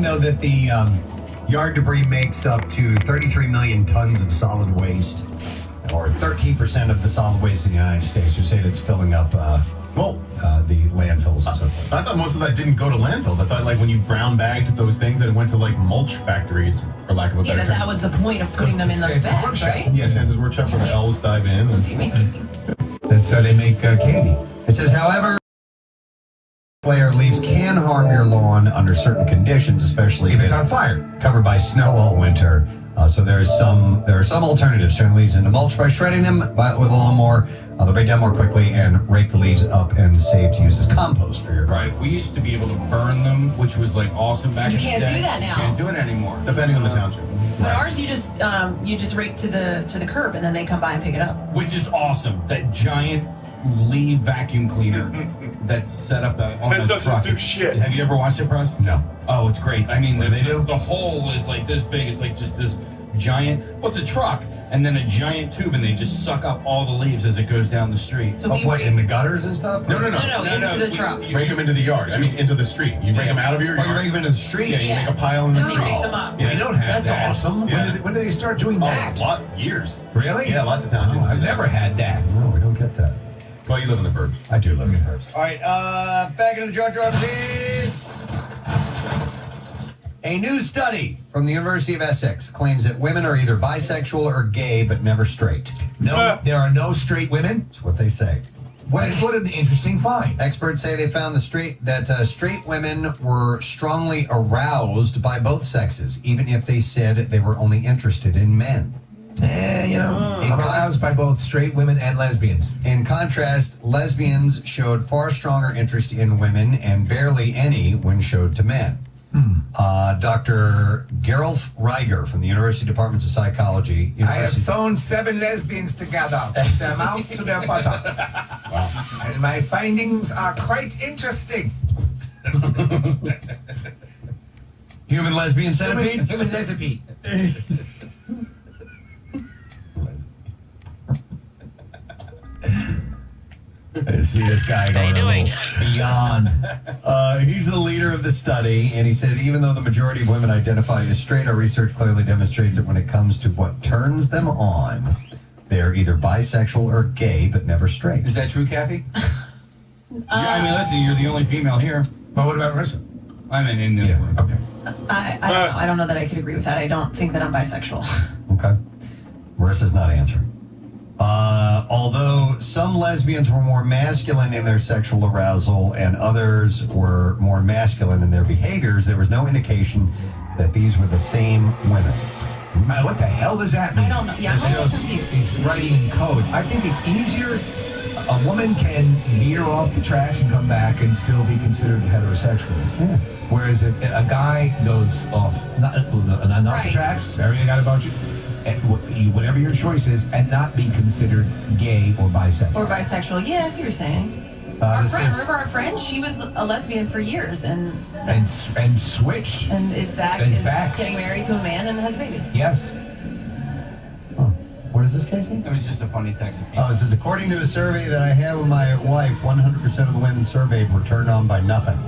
though, that the yard debris makes up to 33 million tons of solid waste, or 13% of the solid waste in the United States. You say it's filling up the landfills and so forth. I thought most of that didn't go to landfills. I thought, like, when you brown bagged those things, that it went to, like, mulch factories, for lack of a better term. Yeah, that was the point of putting them in those bags, right? Yeah, Santa's workshop where the elves dive in. That's how they make candy. It says, however, layer of leaves can harm your lawn under certain conditions, especially if it's on fire, covered by snow all winter. So there are some alternatives. Turn leaves into mulch by shredding them with a lawnmower. They'll break down more quickly and rake the leaves up and save to use as compost for your garden. Right. We used to be able to burn them, which was like awesome back in the day. You can't do that now. Can't do it anymore. Depending on the township. But ours, you just rake to the curb and then they come by and pick it up. Which is awesome. That giant leaf vacuum cleaner that's set up on a truck. It doesn't do shit. Have you ever watched it, Press? No. Oh, it's great. I mean, the hole is like this big. It's like just this giant. Well, it's a truck, and then a giant tube, and they just suck up all the leaves as it goes down the street. So what, in the gutters and stuff? No, into the truck. You rake them into the yard. I mean, into the street. You rake them out of your yard. Oh, you rake them into the street? Yeah, you make a pile in the street. Rake them up. Yeah, we don't have That's that. awesome. Yeah. When did they start doing that? Years. Really? Yeah, lots of townships. I've never had that. No, we don't get that. Well, you live in the burbs. I do live in the burbs. All right, back into the junk drawer, please. A new study from the University of Essex claims that women are either bisexual or gay, but never straight. No, there are no straight women. That's what they say. What an interesting find. Experts say they found straight women were strongly aroused by both sexes, even if they said they were only interested in men. I'm aroused by both straight women and lesbians. In contrast, lesbians showed far stronger interest in women and barely any when showed to men. Dr. Gerolf Reiger from the University Departments of Psychology. I have sewn 7 lesbians together from their mouths to their buttocks. Wow. And my findings are quite interesting. Human lesbian centipede? Human lesbian. I see this guy going beyond. He's the leader of the study, and he said even though the majority of women identify as straight, our research clearly demonstrates that when it comes to what turns them on, they are either bisexual or gay, but never straight. Is that true, Kathy? I mean, listen, you're the only female here. But what about Marissa? I mean, in this one. Okay. I don't know that I could agree with that. I don't think that I'm bisexual. Okay. Marissa's not answering. Although some lesbians were more masculine in their sexual arousal and others were more masculine in their behaviors, there was no indication that these were the same women. What the hell does that mean? I don't know. Yeah, I'm a little confused. He's writing in code. I think it's easier. A woman can veer off the tracks and come back and still be considered heterosexual. Yeah. Whereas if a guy goes off not the tracks, everything got about you, and whatever your choice is, and not be considered gay or bisexual. Or bisexual. Yeah, I see what you're saying. Remember our friend? She was a lesbian for years and switched. And is back getting married to a man and has a baby. Yes. What is this, Casey? It was just a funny text. This is according to a survey that I have with my wife. 100% of the women surveyed were turned on by nothing.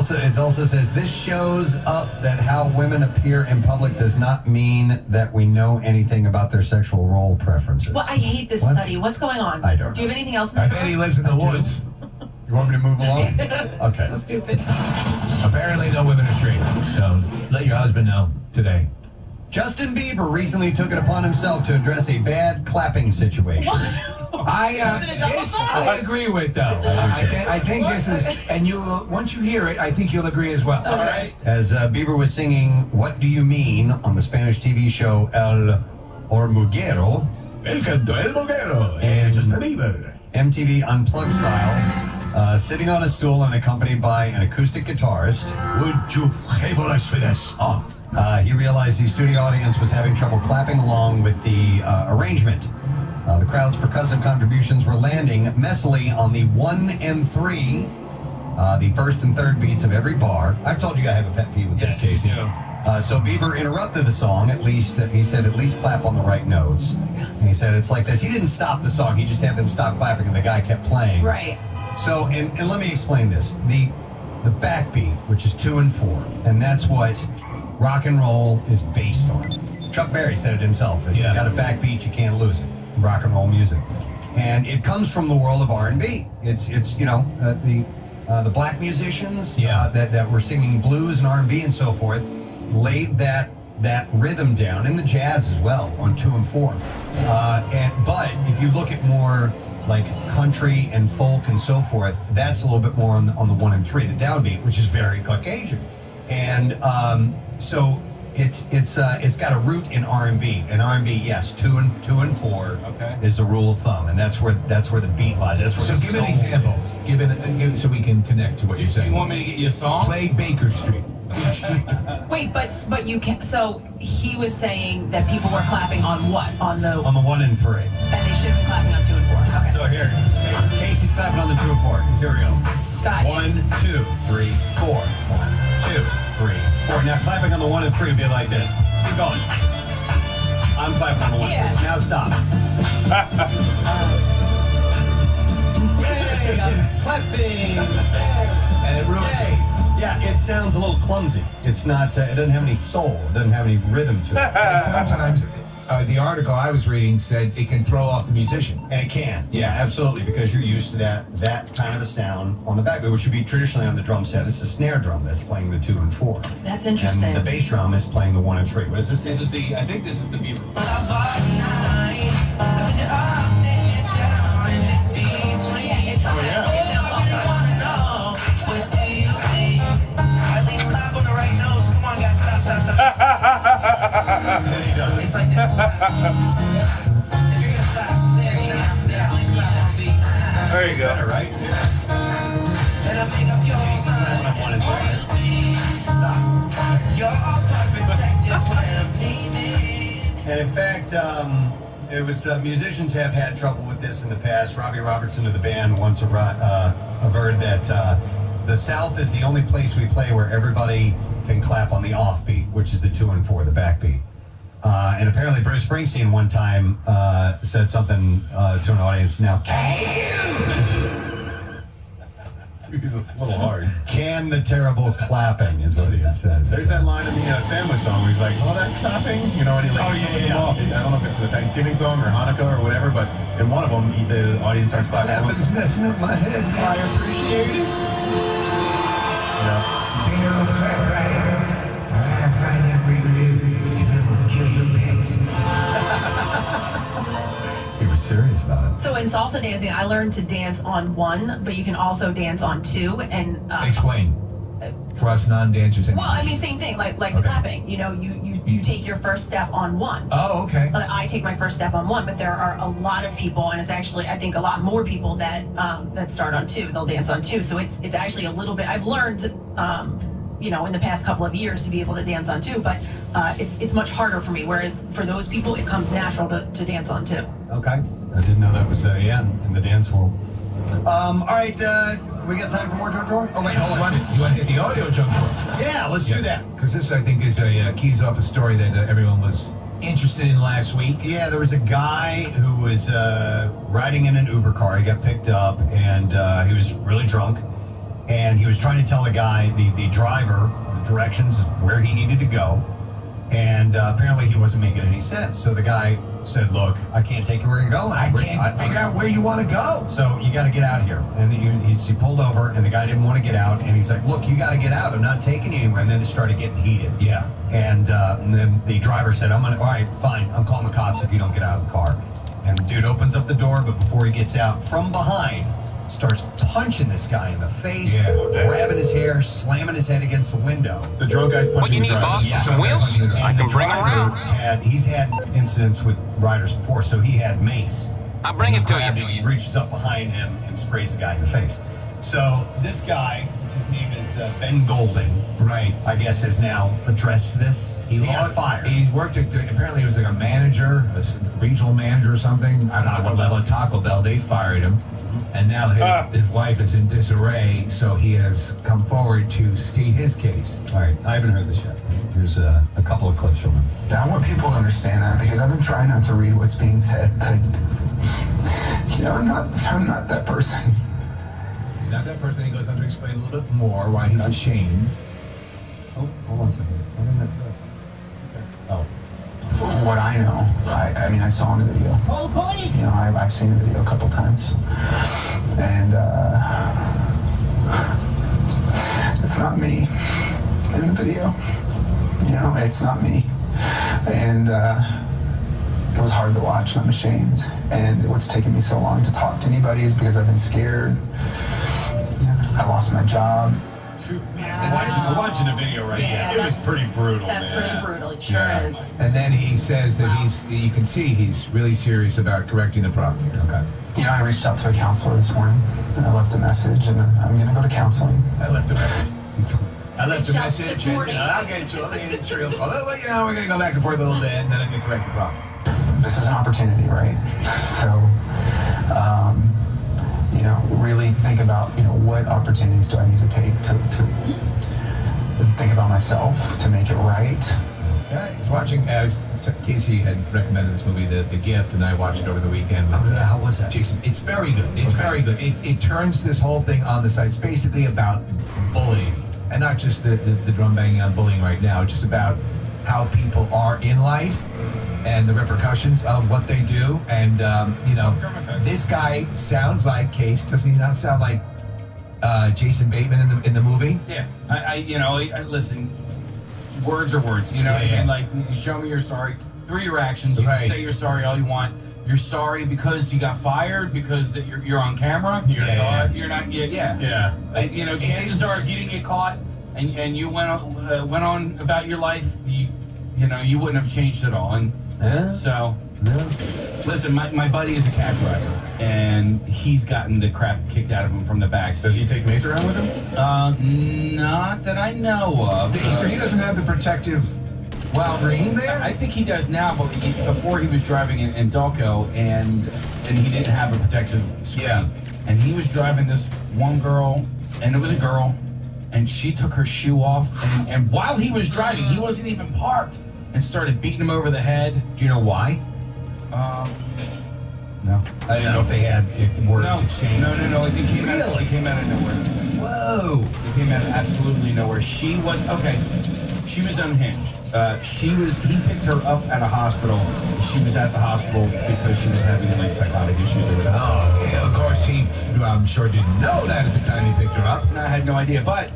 It also says this shows up that how women appear in public does not mean that we know anything about their sexual role preferences. Well, I hate this study. What's going on? I don't know. Do you have anything else? I bet he lives in the woods. You want me to move along? Okay. So stupid. Apparently no women are straight, so let your husband know today. Justin Bieber recently took it upon himself to address a bad clapping situation. I agree with, though. I think this is, and once you hear it, I think you'll agree as well. All right. As Bieber was singing "What Do You Mean" on the Spanish TV show El Hormiguero, El Canto El Hormiguero, and Justin Bieber, MTV Unplugged style, sitting on a stool and accompanied by an acoustic guitarist. Would you favor us with this song? He realized the studio audience was having trouble clapping along with the arrangement. The crowd's percussive contributions were landing messily on the 1 and 3, the first and third beats of every bar. I've told you I have a pet peeve with this, Casey. So Bieber interrupted the song. At least he said, at least clap on the right notes. And he said it's like this. He didn't stop the song. He just had them stop clapping, and the guy kept playing. Right. So, and let me explain this. The backbeat, which is 2 and 4, and that's what rock and roll is based on. Chuck Berry said it himself. It's got a backbeat, you can't lose it. Rock and roll music, and it comes from the world of R&B. It's the black musicians that were singing blues and R&B and so forth laid that rhythm down, and the jazz as well on 2 and 4. But if you look at more like country and folk and so forth, that's a little bit more on the 1 and 3, the downbeat, which is very Caucasian, and so it's got a root in R&B. And R&B, yes, 2 and 4 is the rule of thumb, and that's where the beat lies. That's where. So give an example. Give it so we can connect to what you're saying. You want me to get you a song? Play Baker Street. Wait, but you can. So he was saying that people were clapping on what? On the 1 and 3. And they should have been clapping on 2 and 4. Okay. So here, Casey's clapping on the 2 and 4. Here we go. Got it. 1, 2, 3, 4. 1, 2, 3, 4. Now clapping on the 1 and 3 would be like this. Keep going. I'm clapping on the 1 and 3. Now stop. Yay, I'm clapping. And it ruins. Yeah, it sounds a little clumsy. It's not. It doesn't have any soul. It doesn't have any rhythm to it. Sometimes the article I was reading said it can throw off the musician. And it can. Yeah, absolutely, because you're used to that kind of a sound on the backbeat, which would be traditionally on the drum set. It's a snare drum that's playing the 2 and 4. That's interesting. And the bass drum is playing the 1 and 3. What is this? I think this is the Bieber. Oh, yeah. It's like this. There you go. Better, right? And in fact, it was musicians have had trouble with this in the past. Robbie Robertson of the band once averred that the South is the only place we play where everybody can clap on the offbeat, which is the 2 and 4, the backbeat. And apparently Bruce Springsteen one time said something to an audience. Now, He's a little hard. Can the terrible clapping is what he had said. There's that line in the Sandwich song where he's like, "Oh, that clapping," you know, and he like, I don't know if it's the Thanksgiving song or Hanukkah or whatever, but in one of them, the audience starts clapping. Clapping's messing up my head. I appreciate it. Yeah. I find out where you live, and I will kill your pets. He was serious about it. So in salsa dancing, I learned to dance on 1, but you can also dance on 2. And Explain for us non-dancers. Well, I mean, same thing, like the clapping. You know, you take your first step on 1. Oh, okay. I take my first step on 1, but there are a lot of people, and it's actually, I think, a lot more people that that start on 2. They'll dance on 2. So it's actually a little bit. I've learned, you know, in the past couple of years to be able to dance on 2, but it's much harder for me. Whereas for those people, it comes natural to dance on 2. Okay, I didn't know that was in the dance world. All right, we got time for more JoJo? Oh wait, hold on. You want to get the audio JoJo? Yeah, let's do that. Because this, I think, is a keys off a story that everyone was interested in last week. Yeah, there was a guy who was riding in an Uber car. He got picked up, and he was really drunk. And he was trying to tell the guy, the driver, the directions where he needed to go. And apparently he wasn't making any sense. So the guy said, "Look, I can't take you where you're going. I can't figure out where you want to go. So you got to get out of here." And he pulled over, and the guy didn't want to get out. And he's like, "Look, you got to get out. I'm not taking you anywhere." And then it started getting heated. Yeah. And then the driver said, "All right, fine. I'm calling the cops if you don't get out of the car." And the dude opens up the door, but before he gets out, from behind, starts punching this guy in the face, grabbing his hair, slamming his head against the window. The drunk guy's punching the driver. What do you need, boss? Some wheels? I can bring him around. He's had incidents with riders before, so he had mace. I'll bring it to you. He reaches up behind him and sprays the guy in the face. So this guy, his name is Ben Golden, Right. I guess has now addressed this. He got fired. He worked at, apparently he was like a manager, a regional manager or something. I don't know what level, Taco Bell. They fired him. And now his life is in disarray, so he has come forward to state his case. All right, I haven't heard this yet. Here's a couple of clips from him. I want people to understand that because I've been trying not to read what's being said, but I'm not that person. He's not that person. He goes on to explain a little bit more why he's ashamed. Oh, hold on a second. Oh. What I know, I mean, I saw in the video. Oh, police! I've seen the video a couple times, and it's not me in the video. It's not me, and it was hard to watch, and I'm ashamed. And what's taken me so long to talk to anybody is because I've been scared. I lost my job. We're watching the video right now. It was pretty brutal. That's pretty brutal. It sure is. And then he says that you can see he's really serious about correcting the problem here. Okay. I reached out to a counselor this morning, and I left a message, and I'm going to go to counseling. I left a message. This morning. I'll get to it. Sure, he'll call. We're going to go back and forth a little bit, and then I'm going to correct the problem. This is an opportunity, right? So, really think about, what opportunities do I need to take to think about myself, to make it right. Yeah, he's watching, Casey had recommended this movie, The Gift, and I watched it over the weekend. How was that? Jason, it's very good. It's very good. It turns this whole thing on the side. It's basically about bullying, and not just the drum banging on bullying right now, just about how people are in life and the repercussions of what they do. And, this guy sounds like Case. Doesn't he not sound like Jason Bateman in the movie? Yeah. I listen, words are words, what I mean? Like, you show me you're sorry through your actions. You can say you're sorry all you want. You're sorry because you got fired, because you're on camera. You're not. You're not. Chances are, if you didn't get caught and you went on about your life, you wouldn't have changed at all. And listen, my buddy is a cab driver, and he's gotten the crap kicked out of him from the back. Does he take Mace around with him? Not that I know of. So he doesn't have the protective green there? I think he does now, but before he was driving in Dalco, and he didn't have a protective screen. Yeah. And he was driving this one girl, and it was a girl, and she took her shoe off, and while he was driving, he wasn't even parked, and started beating him over the head. Do you know why? No. I didn't know if they had words to change. No. It came out of nowhere. Whoa. It came out of absolutely nowhere. She was unhinged. He picked her up at a hospital. She was at the hospital because she was having psychotic issues or whatever. Oh, yeah, of course I'm sure didn't know that at the time he picked her up. I had no idea. But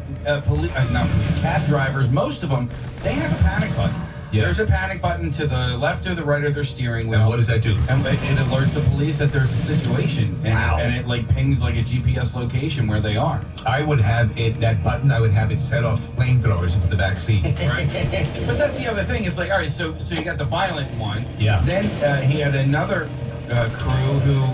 cab drivers, most of them, they have a panic button. Yeah. There's a panic button to the left or the right of their steering wheel. And what does that do? And it alerts the police that there's a situation. And, and it pings a GPS location where they are. I would have that button, I would have it set off flamethrowers into the back seat. Right. But that's the other thing. It's all right, so you got the violent one. Yeah. Then he had another crew who,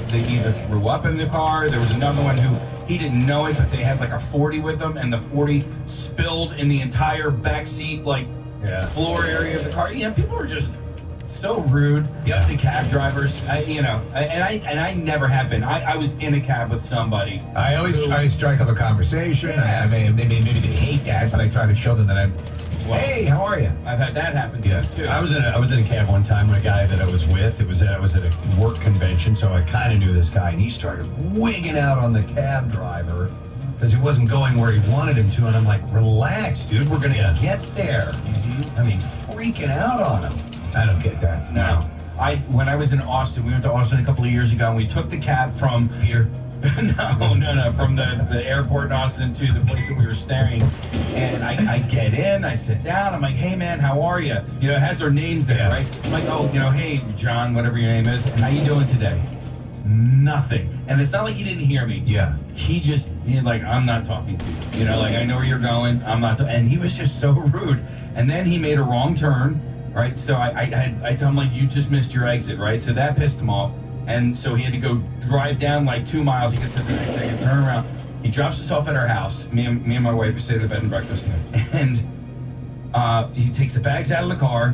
they either threw up in the car. There was another one who, he didn't know it, but they had a 40 with them, and the 40 spilled in the entire back seat, floor area of the car. People are just so rude to cab drivers. I never have been. I was in a cab with somebody. I always try to strike up a conversation. Yeah. Maybe they hate that, but I try to show them that hey, how are you? I've had that happen too. I was in a cab one time with a guy that I was with. I was at a work convention, so I kind of knew this guy, and he started wigging out on the cab driver because he wasn't going where he wanted him to, and I'm like, relax, dude, we're gonna get there. Mm-hmm. I mean, freaking out on him. I don't get that. No. When I was in Austin, we went to Austin a couple of years ago, and we took the cab from here. No, from the airport in Austin to the place that we were staying. And I get in, I sit down, I'm like, hey man, how are you? It has their names there, right? I'm like, hey, John, whatever your name is, and how you doing today? Nothing. And it's not like he didn't hear me. Yeah. He's I'm not talking to you. I know where you're going, I'm not, and he was just so rude. And then he made a wrong turn, right? So I tell him, you just missed your exit, right? So that pissed him off. And so he had to go drive down 2 miles. He gets to the next second, turn around. He drops us off at our house. Me and my wife stayed at the bed and breakfast. And he takes the bags out of the car.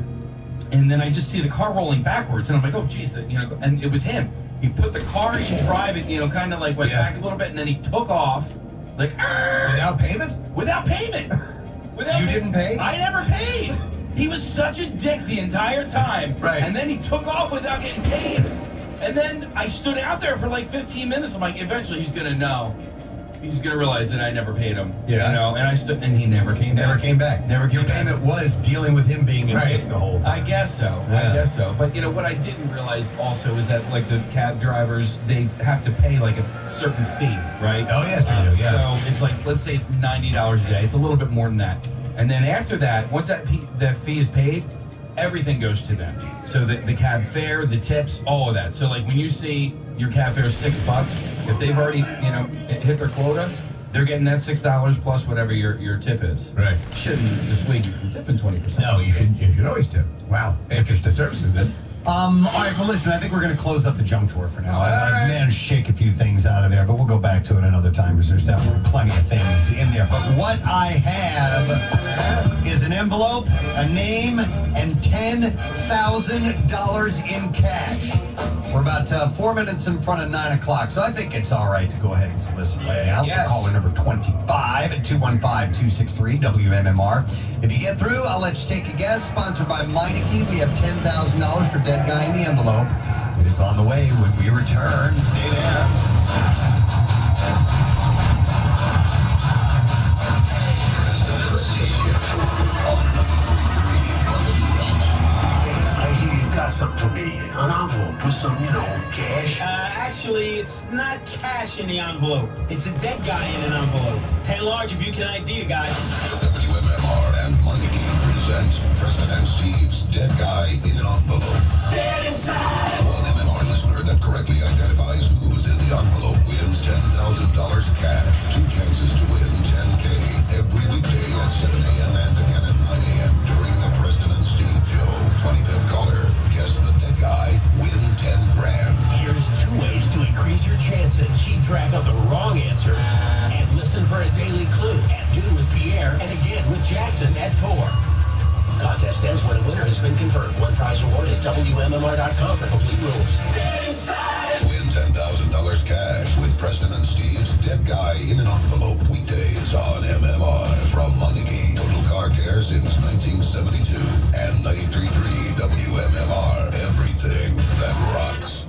And then I just see the car rolling backwards. And I'm like, oh, geez. And it was him. He put the car in drive. It, kind of went back a little bit. And then he took off. Without payment? Without payment. You didn't pay? I never paid. He was such a dick the entire time. Right. And then he took off without getting paid. And then I stood out there for like 15 minutes. I'm like, eventually he's gonna know. He's gonna realize that I never paid him. Yeah. You know, and I stood, and he never came back. Never came back. Never came Your back. payment was dealing with him being in the whole time. I guess so. Yeah. I guess so. But you know what I didn't realize also is that like the cab drivers, they have to pay like a certain fee, right? Oh, yes, they do, yeah. So it's like, let's say it's $90 a day. It's a little bit more than that. And then after that, once that fee is paid, everything goes to them. So the cab fare, the tips, all of that. So like when you see your cab fare is $6, if they've already hit their quota, they're getting that $6 plus whatever your tip is. Right. Shouldn't dissuade you from tipping 20%. No, you should always tip. Wow. If the service is good. All right, well, listen, I think we're going to close up the junk drawer for now. All I right. managed to shake a few things out of there, but we'll go back to it another time because there's definitely plenty of things in there. But what I have is an envelope, a name, and $10,000 in cash. We're about 4 minutes in front of 9 o'clock, so I think it's all right to go ahead and solicit right now. Yes. Caller number 25 at 215-263-WMMR. If you get through, I'll let you take a guess. Sponsored by Meineke. We have $10,000 for Dead Guy in the Envelope. It is on the way when we return. Stay there. Got something for me. An envelope with some, cash. Actually, it's not cash in the envelope. It's a dead guy in an envelope. 10 large if you can ID the guy. WMMR and Meineke presents Preston and Steve's Dead Guy in an Envelope. Dead inside. One MMR listener that correctly identifies who's in the envelope wins $10,000 cash. 2 chances to win $10K every weekday at 7 a.m. and again at 9 a.m. during the Preston and Steve Show. 25th caller. Guess the dead guy, win 10 grand. Here's 2 ways to increase your chances. Keep track of the wrong answers and listen for a daily clue at noon with Pierre and again with Jackson at 4. Contest ends when a winner has been confirmed. One prize award at WMMR.com for complete rules. Win $10,000 cash with Preston and Steve's Dead Guy in an Envelope. Weekdays on MMR from Meineke. Total Car Care since 1972 and 93.3 WMMR. Everything that rocks.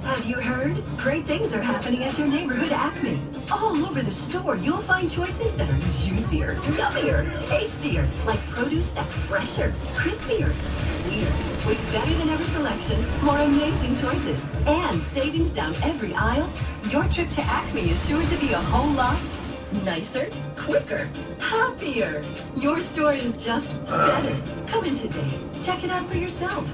Have you heard? Great things are happening at your neighborhood Acme. All over the store, you'll find choices that are juicier, yummier, tastier, like produce that's fresher, crispier, sweeter, with better than ever selection, more amazing choices, and savings down every aisle. Your trip to Acme is sure to be a whole lot nicer, quicker, happier. Your store is just better. Come in today. Check it out for yourself.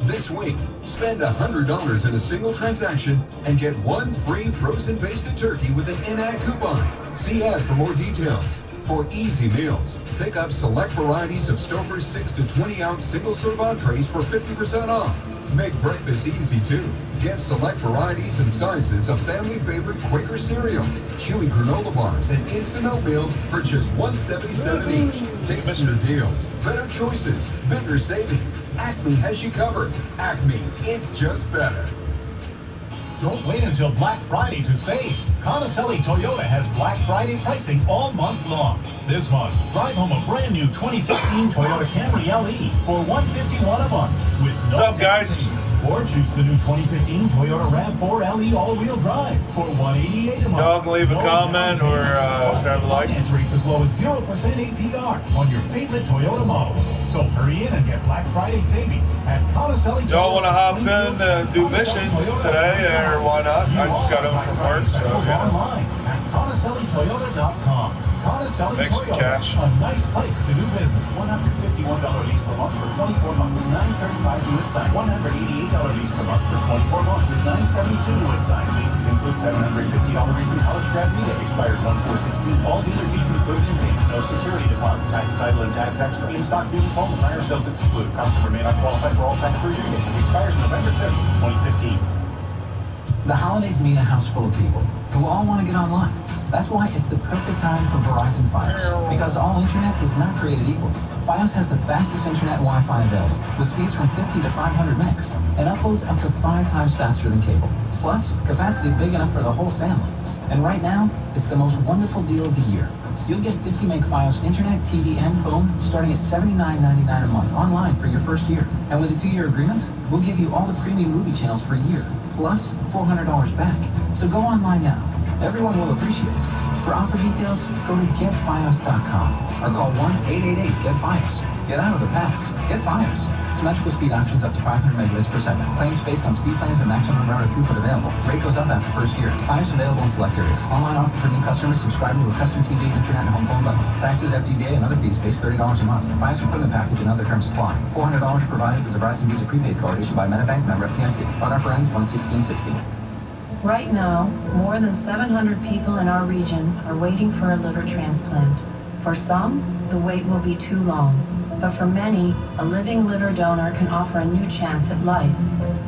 This week, spend $100 in a single transaction and get 1 free frozen basted turkey with an in-app coupon. See ad for more details. For easy meals, pick up select varieties of Stouffer's 6 to 20 ounce single serve entrees for 50% off. Make breakfast easy too. Get select varieties and sizes of family favorite Quaker cereals, chewy granola bars, and instant oatmeal for just $1.77 each. Tastier deals, better choices, bigger savings. Acme has you covered. Acme, it's just better. Don't wait until Black Friday to save. Conacelli Toyota has Black Friday pricing all month long. This month, drive home a brand new 2016 Toyota Camry LE for $151 a month with no What's up, guys? Or choose the new 2015 Toyota RAV4 LE all-wheel drive for $188 a month. Y'all can leave a comment or grab a like. Finance rates as low as 0% APR on your favorite Toyota models. So hurry in and get Black Friday savings at Conacelli Toyota. Y'all want to hop in and do missions today, or why not? I just got home from work, so yeah. Online at ConacelliToyota.com. Conacelli Thanks, Toyota, Cash. a nice place to do business. $151 lease per month for 24 months. $935 new inside. $188 lease per month for 24 months. $972 new inside. Leases include $750 recent college grad visa. Expires 1/4/16. All dealer fees included in payment. No security deposit. Tax, title, and tax extra. In-stock units only. Fire sales excluded. Customer may not qualify for all tax-free rebates. Expires November 5th, 2015. The holidays mean a house full of people who all want to get online. That's why it's the perfect time for Verizon Fios. Because all internet is not created equal. Fios has the fastest internet and Wi-Fi available, with speeds from 50 to 500 megs, and uploads up to 5 times faster than cable. Plus, capacity big enough for the whole family. And right now, it's the most wonderful deal of the year. You'll get 50 meg Fios internet, TV, and phone starting at $79.99 a month online for your first year. And with a 2-year agreement, we'll give you all the premium movie channels for a year, plus $400 back. So go online now. Everyone will appreciate it. For offer details, go to getfios.com or call 1-888-GET-FIOS. Get out of the past. Get Fios. Symmetrical speed options up to 500 megabits per second. Claims based on speed plans and maximum router throughput available. Rate goes up after first year. Fios available in select areas. Online offer for new customers subscribing to a custom TV, internet, and home phone bundle. Taxes, FTBA, and other fees pays $30 a month. Fios equipment package and other terms apply. $400 provided as a Verizon Visa prepaid card issued by MetaBank, member FDIC. Fund offer ends 1/16/16. Right now, more than 700 people in our region are waiting for a liver transplant. For some, the wait will be too long. But for many, a living liver donor can offer a new chance at life.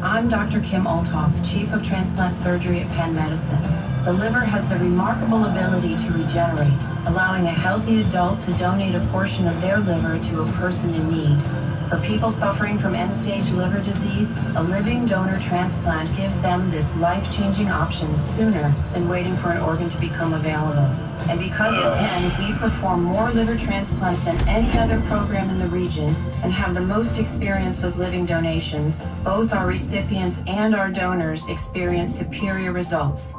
I'm Dr. Kim Olthoff, Chief of Transplant Surgery at Penn Medicine. The liver has the remarkable ability to regenerate, allowing a healthy adult to donate a portion of their liver to a person in need. For people suffering from end-stage liver disease, a living donor transplant gives them this life-changing option sooner than waiting for an organ to become available. And because at Penn, we perform more liver transplants than any other program in the region and have the most experience with living donations, both our recipients and our donors experience superior results.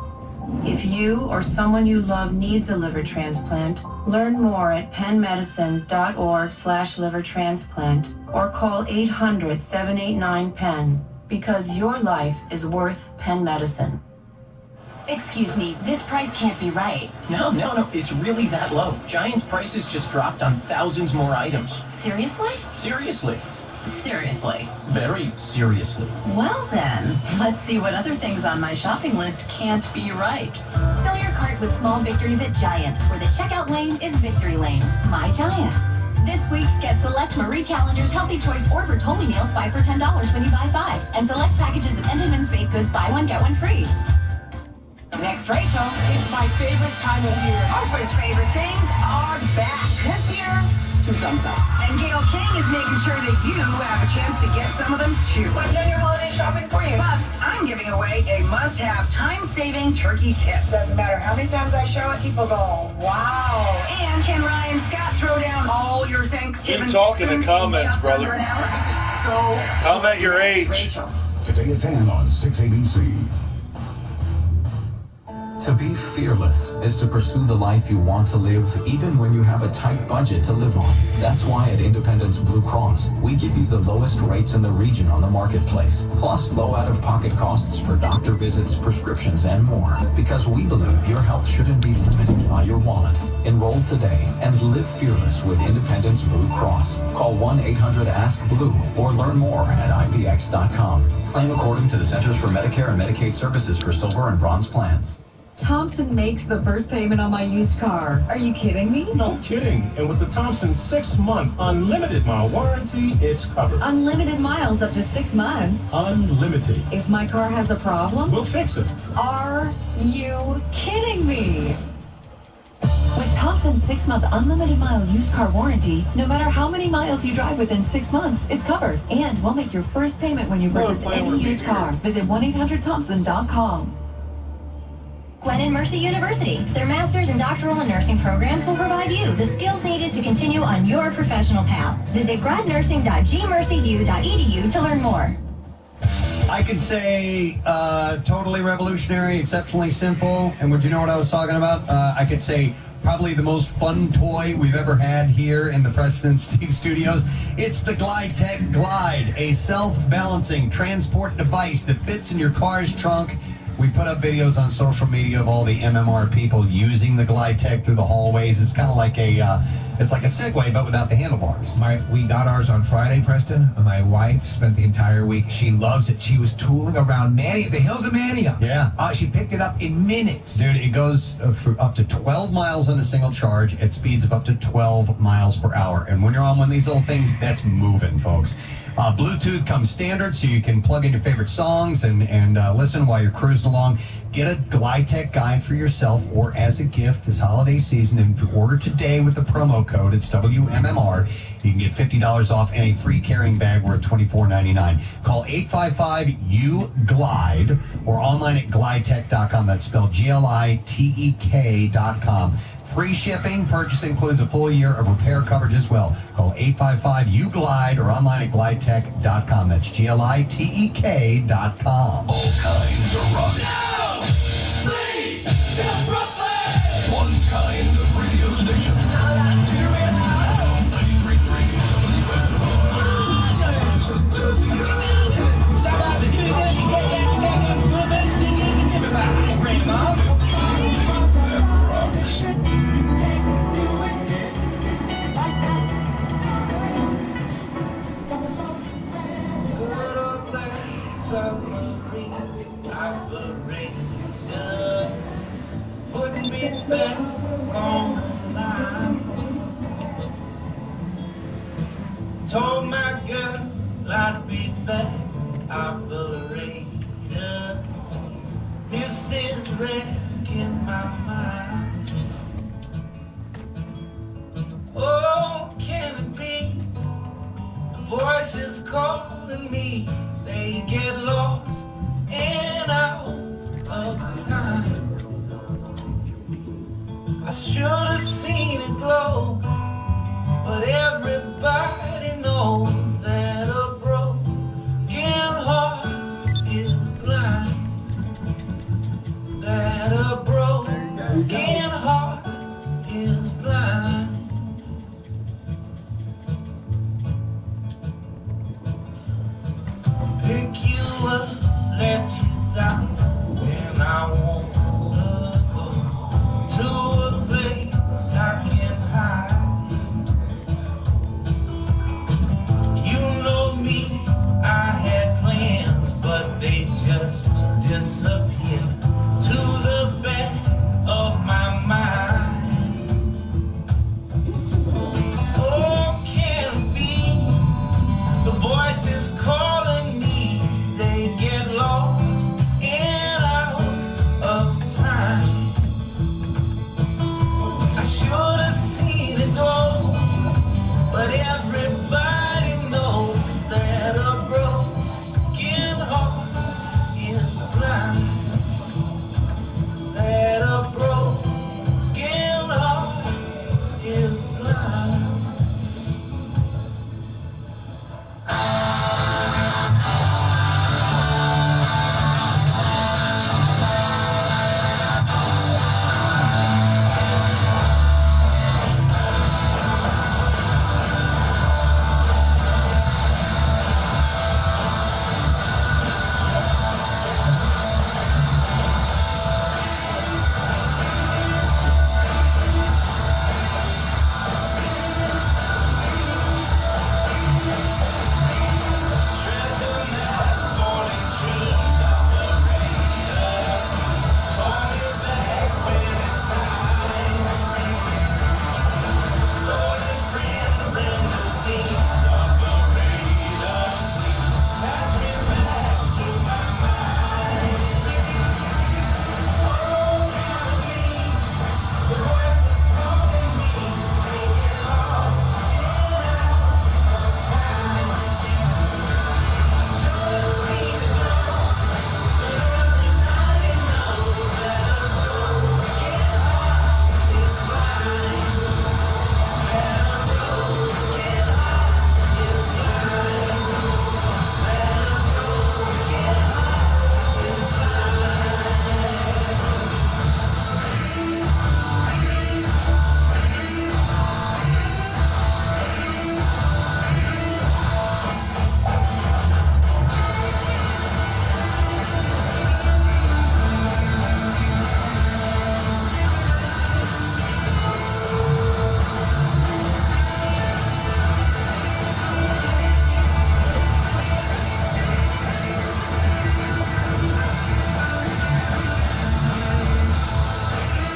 If you or someone you love needs a liver transplant, learn more at pennmedicine.org/liver transplant or call 800-789-PENN because your life is worth Penn Medicine. Excuse me, this price can't be right. No, it's really that low. Giant's prices just dropped on thousands more items. Seriously? Seriously. Seriously. Very seriously. Well then, let's see what other things on my shopping list can't be right. Fill your cart with small victories at Giant, where the checkout lane is victory lane. My Giant. This week, get select Marie Callender's Healthy Choice or Bertolli meals 5 for $10 when you buy 5. And select packages of Entenmann's baked goods, buy one, get one free. Next, Rachel. It's my favorite time of year. Oprah's favorite things are back. This year, 2 thumbs up. And Gail King is making sure that you have a chance to get some of them, too. What done your holiday shopping for you? Plus, I'm giving away a must-have time-saving turkey tip. Doesn't matter how many times I show it, people go, wow. And can Ryan Scott throw down all your Thanksgiving Keep talking in fixins comments, just brother. under an hour? So, Comment your age. Rachel. Today at 10 on 6ABC. To be fearless is to pursue the life you want to live, even when you have a tight budget to live on. That's why at Independence Blue Cross, we give you the lowest rates in the region on the marketplace, plus low out-of-pocket costs for doctor visits, prescriptions, and more. Because we believe your health shouldn't be limited by your wallet. Enroll today and live fearless with Independence Blue Cross. Call 1-800-ASK-BLUE or learn more at IPX.com. Claim according to the Centers for Medicare and Medicaid Services for silver and bronze plans. Thompson makes the first payment on my used car. Are you kidding me? No kidding. And with the Thompson 6-month unlimited mile warranty, it's covered. Unlimited miles up to 6 months. Unlimited. If my car has a problem, We'll fix it. are you kidding me? With Thompson's 6-month unlimited mile used car warranty, no matter how many miles you drive within 6 months, it's covered. And we'll make your first payment when you purchase any used car. Visit 1-800-THOMPSON.com. Gwen and Mercy University. Their master's and doctoral in nursing programs will provide you the skills needed to continue on your professional path. Visit gradnursing.gmercyu.edu to learn more. I could say totally revolutionary, exceptionally simple. And would you know what I was talking about? I could say probably the most fun toy we've ever had here in the Preston Steve Studios. It's the Glide Tech Glide, a self-balancing transport device that fits in your car's trunk. We put up videos on social media of all the MMR people using the Glide Tech through the hallways. It's kind of like it's like a Segway, but without the handlebars. We got ours on Friday, Preston. My wife spent the entire week. She loves it. She was tooling around the hills of Mania. Yeah. She picked it up in minutes. Dude, it goes for up to 12 miles on a single charge at speeds of up to 12 miles per hour. And when you're on one of these little things, that's moving, folks. Bluetooth comes standard, so you can plug in your favorite songs and listen while you're cruising along. Get a Glide Tech guide for yourself or as a gift this holiday season. And if you order today with the promo code, it's WMMR, you can get $50 off and a free carrying bag worth $24.99. Call 855-U-GLIDE or online at glidetech.com. That's spelled GLITEK.com. Free shipping. Purchase includes a full year of repair coverage as well. Call 855-U-GLIDE or online at glidetech.com. That's GLITEK.com. All kinds of rock. No! Sleep to Brooklyn! One kind of radio station. 93.3 putting me back on the line. Told my girl I'd be back, operator. This is wrecking my mind. Oh, can it be? Voices calling me, they get lost and out of time. I should have seen it glow, but everybody knows that a broken heart is blind. That a broken heart is blind. Pick you up, let you down, and I wanna go to a place I can hide. You know me, I had plans, but they just disappeared to the back of my mind. Oh, can it be the voices calling me? They get lost and out of time. I should have seen it go, but everybody knows that a broken heart is blind. That a broken heart is blind.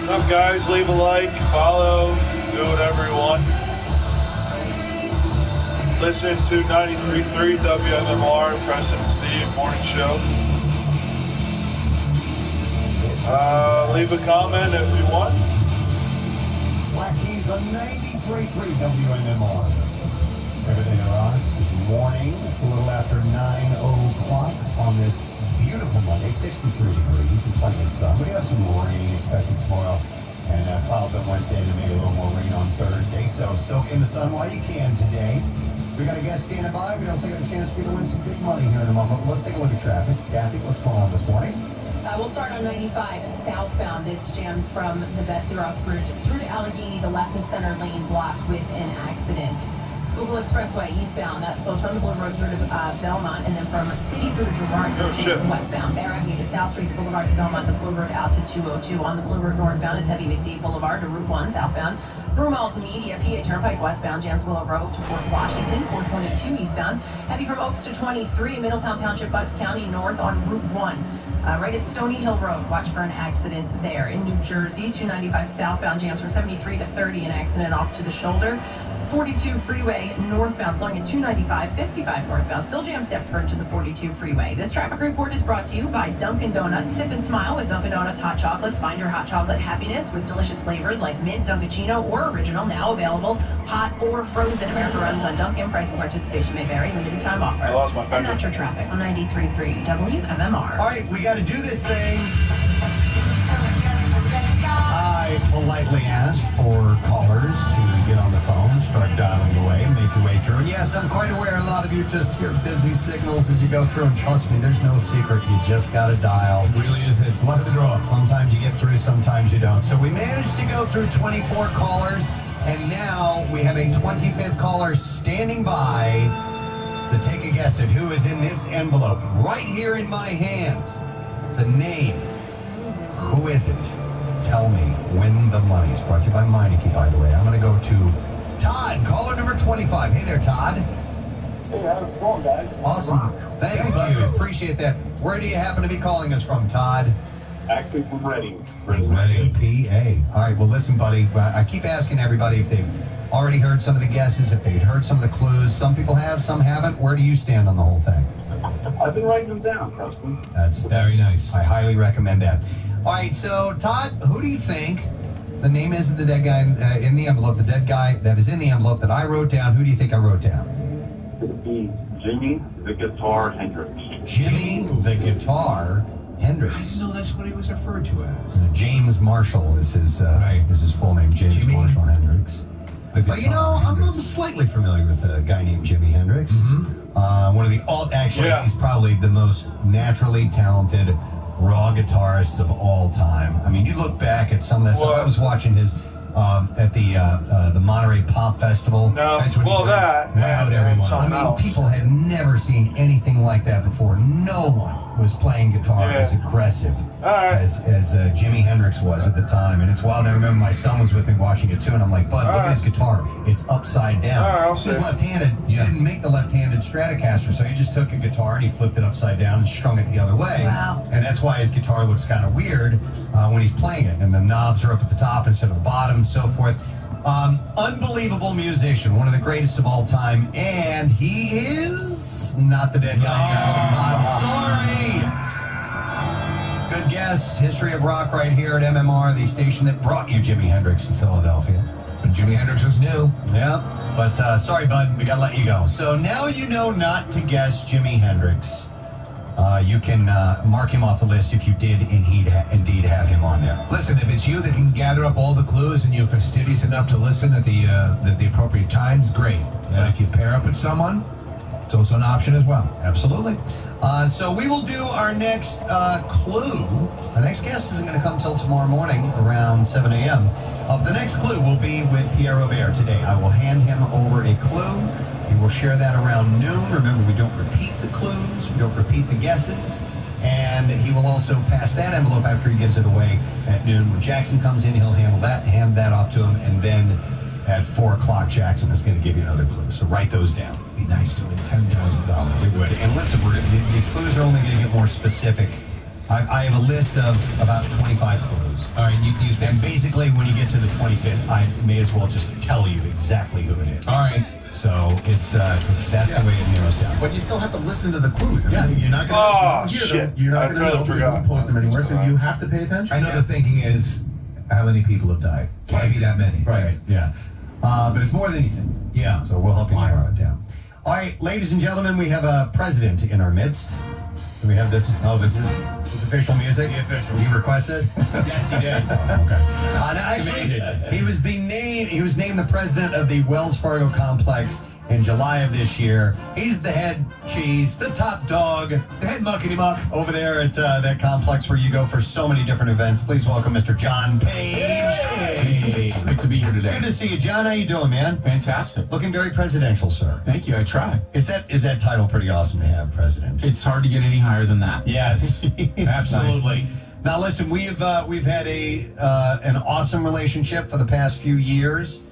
What's up, guys? Leave a like, follow, do whatever you want. Listen to 93.3 WMMR, Preston and Steve Morning Show. Leave a comment if you want. Wackies on 93.3 WMMR. Everything around us is morning. It's a little after 9 o'clock on this beautiful Monday, 63 degrees and plenty of sun. We have some rain expected tomorrow And clouds on Wednesday and maybe a little more rain on Thursday. So soak in the sun while you can today. We got a guest standing by. We also got a chance for you to win some big money here in a moment. But let's take a look at traffic. Kathy, what's going on this morning? We'll start on 95 southbound. It's jammed from the Betsy Ross Bridge through to Allegheny. The left and center lane blocked with an accident. Schuylkill Expressway eastbound. That's both from the Blue Road through to Belmont, and then from City through to Girard westbound. Bear Avenue to South Street, the Boulevard to Belmont, the Blue Road out to 202. On the Blue Road northbound, it's heavy McD Boulevard to Route 1 southbound. Broomall to Media, PA Turnpike westbound, jams Willow Road to Fort Washington, 422 eastbound. Heavy from Oaks to 23, Middletown Township, Bucks County north on Route 1. Right at Stony Hill Road, watch for an accident there. In New Jersey, 295 southbound, jams from 73 to 30, an accident off to the shoulder. 42 freeway northbound, slowing at 295, 55 northbound, still jam Stepford to the 42 freeway. This traffic report is brought to you by Dunkin' Donuts. Sip and smile with Dunkin' Donuts hot chocolates. Find your hot chocolate happiness with delicious flavors like mint, Dunkaccino, or original, now available, hot or frozen. America runs on Dunkin'. Price and participation may vary. Limited time offer. I lost my And that's your traffic on 93.3 WMMR. All right, we got to do this thing. I politely asked for callers to get on the phone, start dialing away, make your way through. And yes, I'm quite aware a lot of you just hear busy signals as you go through. And trust me, there's no secret. You just got to dial. It really is. It's luck of the draw. Sometimes you get through, sometimes you don't. So we managed to go through 24 callers. And now we have a 25th caller standing by to take a guess at who is in this envelope right here in my hands. It's a name. Who is it? Tell me. Win the money. It's brought to you by Meineke, by the way. I'm going to go to Todd, caller number 25. Hey there, Todd. Hey, how's it going, guys? Awesome. Thanks, buddy. Appreciate that. Where do you happen to be calling us from, Todd? Actually from Reading. Reading, PA. All right, well, listen, buddy. I keep asking everybody if they've already heard some of the guesses, if they've heard some of the clues. Some people have, some haven't. Where do you stand on the whole thing? I've been writing them down, Preston. That's very nice. I highly recommend that. All right, so, Todd, who do you think the name is of the dead guy in the envelope, the dead guy that is in the envelope that I wrote down? Who do you think I wrote down? It would be Jimmy the Guitar Hendrix. Jimmy the Guitar Hendrix. I didn't know that's what he was referred to as. James Marshall is his full name, James Marshall Hendrix. But you know, I'm slightly familiar with a guy named Jimi Hendrix. One of the he's probably the most naturally talented raw guitarists of all time. I mean, you look back at some of that stuff. I was watching his at the Monterey Pop Festival. No, people had never seen anything like that before. No one was playing guitar as aggressive as Jimi Hendrix was at the time. And it's wild. I remember my son was with me watching it too, and I'm like, Bud, look at his guitar. It's upside down. He was left-handed. He didn't make the left-handed Stratocaster, so he just took a guitar and he flipped it upside down and strung it the other way. Wow. And that's why his guitar looks kind of weird when he's playing it. And the knobs are up at the top instead of the bottom and so forth. Unbelievable musician, one of the greatest of all time, and he is not the dead guy. I'm sorry. Good guess. History of rock right here at MMR, the station that brought you Jimi Hendrix to Philadelphia. When Jimi Hendrix was new. Yeah, but sorry, bud, we gotta let you go. So now you know not to guess Jimi Hendrix. You can mark him off the list if you did indeed have him on there. Listen, if it's you that can gather up all the clues and you're fastidious enough to listen at the appropriate times, great. But if you pair up with someone, it's also an option as well. Absolutely. So we will do our next clue. Our next guest isn't going to come till tomorrow morning around 7 a.m. The next clue will be with Pierre Robert today. I will hand him over a clue. He will share that around noon. Remember, we don't repeat the clues. We don't repeat the guesses. And he will also pass that envelope after he gives it away at noon. When Jackson comes in, he'll hand that off to him. And then at 4 o'clock, Jackson is going to give you another clue. So write those down. It'd be nice to win $10,000. We would. And listen, the clues are only going to get more specific. I have a list of about 25 clues. All right, and basically, when you get to the 25th, I may as well just tell you exactly who it is. All right. So that's the way it narrows down. But you still have to listen to the clues. Yeah. You're not going to hear them. You're not going to know who's going to post them anywhere, so you have to pay attention. I know the thinking is, how many people have died? Can't be that many. Right. Yeah. But it's more than anything. Yeah. So we'll help you narrow it down. All right, ladies and gentlemen, we have a president in our midst. Do we have this? Oh, this is official music? The official. He requested? Yes, he did. Okay. Actually, he was named the president of the Wells Fargo complex in July of this year. He's the head cheese, the top dog, the head muckety muck over there at that complex where you go for so many different events. Please welcome Mr. John Page. Hey, great to be here today. Good to see you, John. How you doing, man? Fantastic. Looking very presidential, sir. Thank you. I try. Is that title pretty awesome to have, President? It's hard to get any higher than that. Yes, Absolutely. Nice. Now, listen, we've had an awesome relationship for the past few years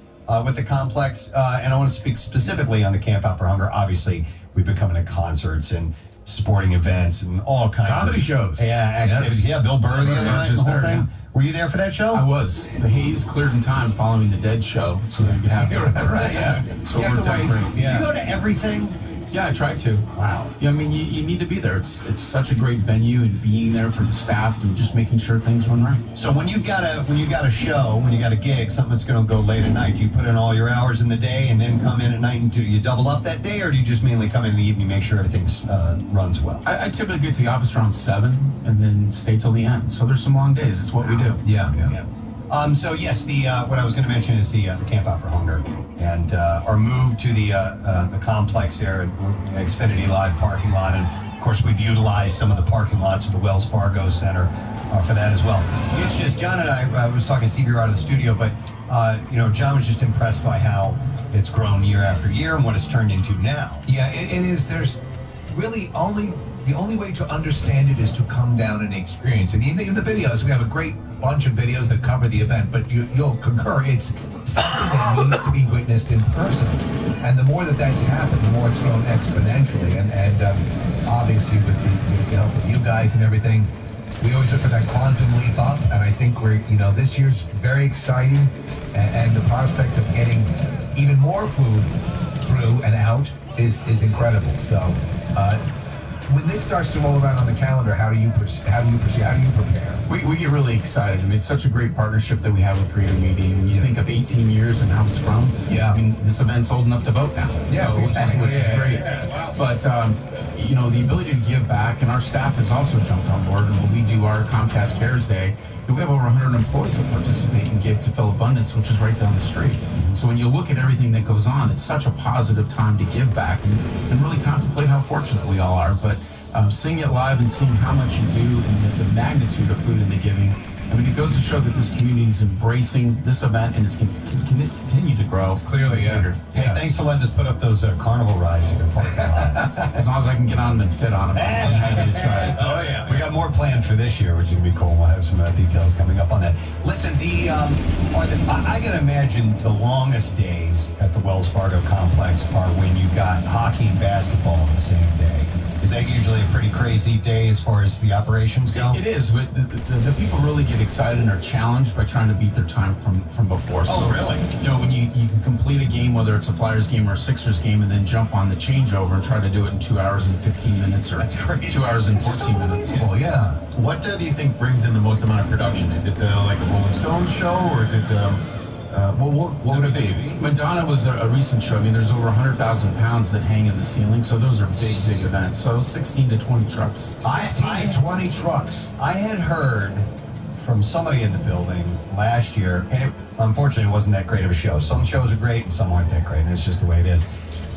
with the complex, and I want to speak specifically on the Camp Out for Hunger. Obviously, we've been coming to concerts and sporting events and all kinds comedy of shows. Yeah, activities. Yes. Yeah, Bill Burr the other night, the whole thing. Yeah. Were you there for that show? I was. The haze cleared in time following the Dead show, so you could have right. Yeah. So we're decorating. Yeah. Do you go to everything? Yeah, I try to. Wow. Yeah, I mean, you need to be there. It's such a great venue, and being there for the staff and just making sure things run right. So when you got a show, when you got a gig, something that's going to go late at night, do you put in all your hours in the day and then come in at night, and do you double up that day, or do you just mainly come in the evening, make sure everything runs well? I typically get to the office around 7 and then stay till the end. So there's some long days. It's what we do. Yeah. So yes, what I was going to mention is the Camp Out for Hunger, and our move to the complex there at Xfinity Live parking lot, and of course we've utilized some of the parking lots of the Wells Fargo Center for that as well. It's just John and I was talking to Steve, you're out of the studio, but John was just impressed by how it's grown year after year and what it's turned into now. Yeah, it is. There's really the only way to understand it is to come down and experience it. In the videos, we have a great bunch of videos that cover the event, but you'll concur it's something that needs to be witnessed in person. And the more that's happened, the more it's grown exponentially. And obviously with the help of you guys and everything, we always look for that quantum leap up. And I think this year's very exciting, and the prospect of getting even more food through and out is incredible. So when this starts to roll around on the calendar, how do you prepare? We get really excited. I mean, it's such a great partnership that we have with Creative Media. When you think of 18 years and how it's grown, yeah, I mean, this event's old enough to vote now. Yes, so, exactly. Which is great. But the ability to give back, and our staff has also jumped on board. And when we do our Comcast Cares Day, we have over 100 employees that participate and give to Fill Abundance, which is right down the street. So when you look at everything that goes on, it's such a positive time to give back and really contemplate how fortunate we all are. But seeing it live and seeing how much you do and the magnitude of food in the giving, I mean, it goes to show that this community is embracing this event and it's going to continue to grow. Clearly, yeah. Hey, thanks for letting us put up those carnival rides in your parking lot. As long as I can get on them and fit on them, I'm happy to try it. Oh, yeah. We got more planned for this year, which is going to be cool. We'll have some details coming up on that. Listen, I can imagine the longest days at the Wells Fargo complex are when you got hockey and basketball on the same day. Is that usually a pretty crazy day as far as the operations go? It is, but the people really get excited and are challenged by trying to beat their time from before. So, really? When you can complete a game, whether it's a Flyers game or a Sixers game, and then jump on the changeover and try to do it in 2 hours and 15 minutes or 2 hours and 14 minutes. Well, yeah. What do you think brings in the most amount of production? Is it like a Rolling Stones show, or is it... what would it be? Madonna was a recent show. I mean, there's over 100,000 pounds that hang in the ceiling, so those are big events. So 16 to 20 trucks. 16 to 20 trucks. I had heard from somebody in the building last year, and unfortunately it wasn't that great of a show. Some shows are great and some aren't that great, and it's just the way it is.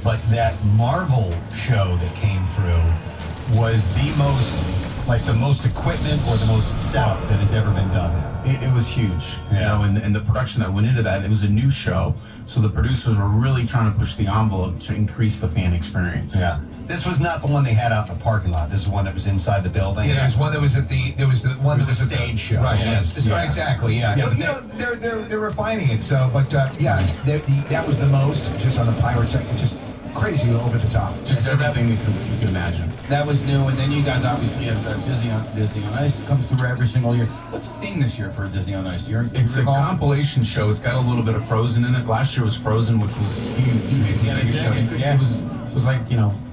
But that Marvel show that came through was the most equipment or the most setup that has ever been done there. It was huge, and the production that went into that. It was a new show, so the producers were really trying to push the envelope to increase the fan experience. Yeah, this was not the one they had out in the parking lot. This is one that was inside the building. Yeah, there was one that was at There was a stage show. Right. Yes. Yeah. Exactly. Yeah. They're refining it. So, but that was the most just on the pyrotechnic, just crazy over the top. Just everything you can imagine. That was new, and then you guys obviously have Disney on Ice. It comes through every single year. What's the theme this year for Disney on Ice? It's a compilation show. It's got a little bit of Frozen in it. Last year was Frozen, which was huge. It was was like,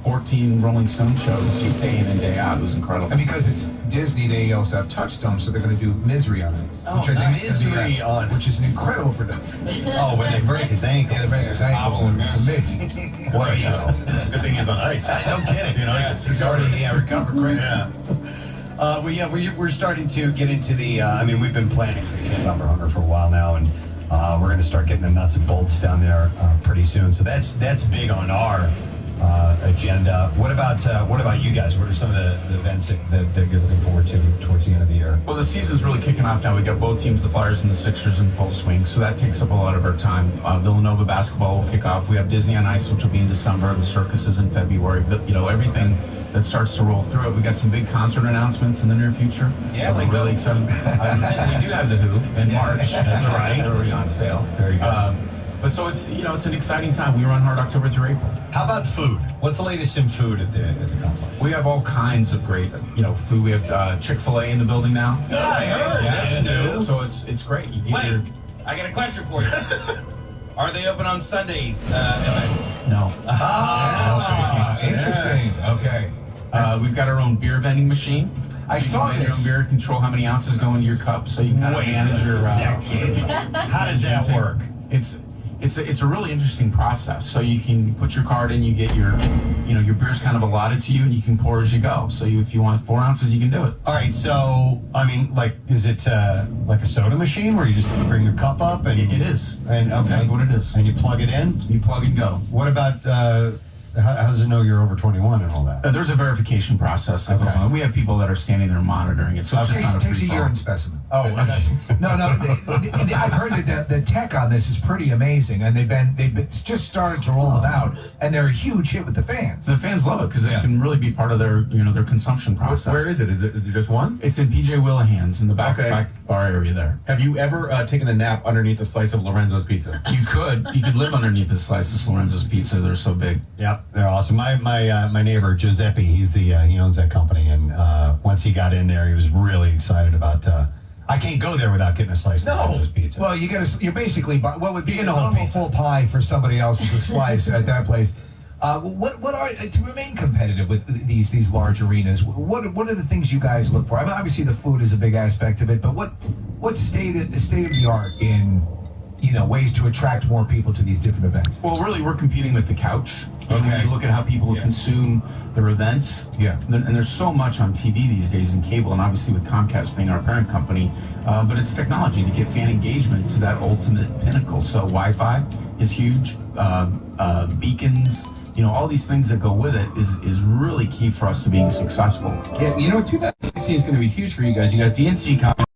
14 Rolling Stone shows just day in and day out. It was incredible. And because it's Disney, they also have Touchstone, so they're going to do Misery on it. Which I think Misery on it. Which is an incredible production. Oh, when they break his ankle. Yeah, they break his ankles. It's amazing. What a show. Good thing he's on ice. No kidding. He's already recovered. Great. Yeah. We're starting to get into the. We've been planning for Camp for Hunger for a while now, and we're going to start getting the nuts and bolts down there pretty soon. So that's big on our agenda. What about you guys? What are some of the events that you're looking forward to towards the end of the year? Well, the season's really kicking off now. We got both teams, the Flyers and the Sixers, in full swing, so that takes up a lot of our time. Villanova basketball will kick off. We have Disney on Ice, which will be in December. The Circus is in February. But everything that starts to roll through it. We got some big concert announcements in the near future. Yeah, we're really excited. We do have the Who in March. That's right. They're already on sale. Very good. But so it's it's an exciting time. We run hard October through April. How about food? What's the latest in food at the complex? We have all kinds of great food. We have Chick-fil-A in the building now. Yeah, I heard. That's new. So it's great. You get Wait, I got a question for you. Are they open on Sunday events? No. Interesting. Okay. We've got our own beer vending machine. I saw your own this. beer, control how many ounces go into your cup, so you can kind of manage your. How does that work? It's a really interesting process. So you can put your card in, you get your beer's kind of allotted to you, and you can pour as you go. So if you want 4 ounces, you can do it. All right. So is it like a soda machine where you just bring your cup up and It is. And That's exactly what it is. And you plug it in. You plug and go. What about? How does it know you're over 21 and all that? There's a verification process that goes on. We have people that are standing there monitoring it, so it's just not a It takes a free-for-all. urine specimen. Oh, No. I've heard that the tech on this is pretty amazing, and they've just started to roll it out, and they're a huge hit with the fans. The fans love it because it can really be part of their their consumption process. Where is it? Is it just one? It's in PJ Willihan's in the back Okay. bar area there. Have you ever taken a nap underneath a slice of Lorenzo's pizza? You could live underneath a slice of Lorenzo's pizza. They're so big. Yep, they're awesome. My neighbor Giuseppe, he owns that company, and once he got in there, he was really excited about. I can't go there without getting a slice of Lorenzo's pizza. Well, you're basically what would be a normal full pie for somebody else's a slice at that place. What are to remain competitive with these large arenas? What are the things you guys look for? I mean, obviously the food is a big aspect of it, but what's state of the art in ways to attract more people to these different events? Well, really, we're competing with the couch. Okay. When you look at how people consume their events. Yeah. And there's so much on TV these days in cable, and obviously with Comcast being our parent company. But it's technology to get fan engagement to that ultimate pinnacle. So Wi-Fi is huge. Beacons, all these things that go with it is really key for us to being successful. Yeah, 2016 is going to be huge for you guys. You got DNC coming.